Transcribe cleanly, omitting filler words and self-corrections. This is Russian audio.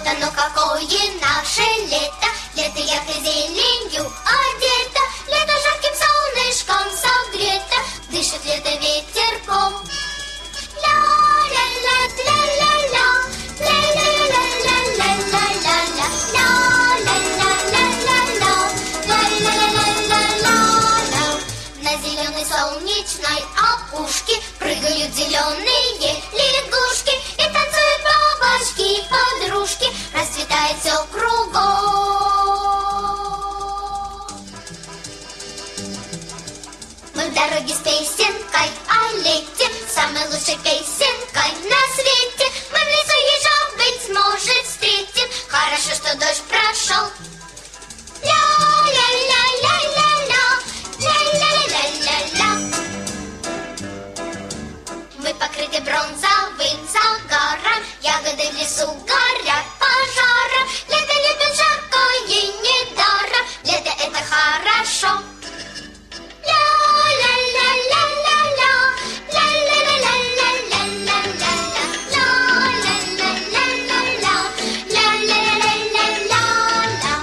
Вот оно какое наше лето, лето яркой зеленью одето, лето жарким солнышком согрето, дышит лето ветерком. Ля-ля-ля-ля-ля-ля, ля-ля-ля-ля-ля-ля-ля-ля, ля-ля-ля-ля-ля-ля-ля-ля-ля. На зеленой солнечной опушке прыгают зеленые лягушки и танцуют бабочки-подружки, расцветает все кругом. Мы в дороге с песенкой о лете, самой лучшей песенкой на свете. Мы в лесу ежа, быть может, встретим, хорошо, что дождь прошел. Ля-ля-ля-ля-ля-ля, ля-ля-ля-ля-ля-ля. Мы покрыты бронзовым загаром, ягоды в лесу горят пожаром. Лето любит жаркое недаром, лето это хорошо. Ля-ля-ля-ля-ля-ля, ля-ля-ля-ля-ля-ля-ля-ля, ля-ля-ля-ля-ля-ля, ля-ля-ля-ля-ля-ля.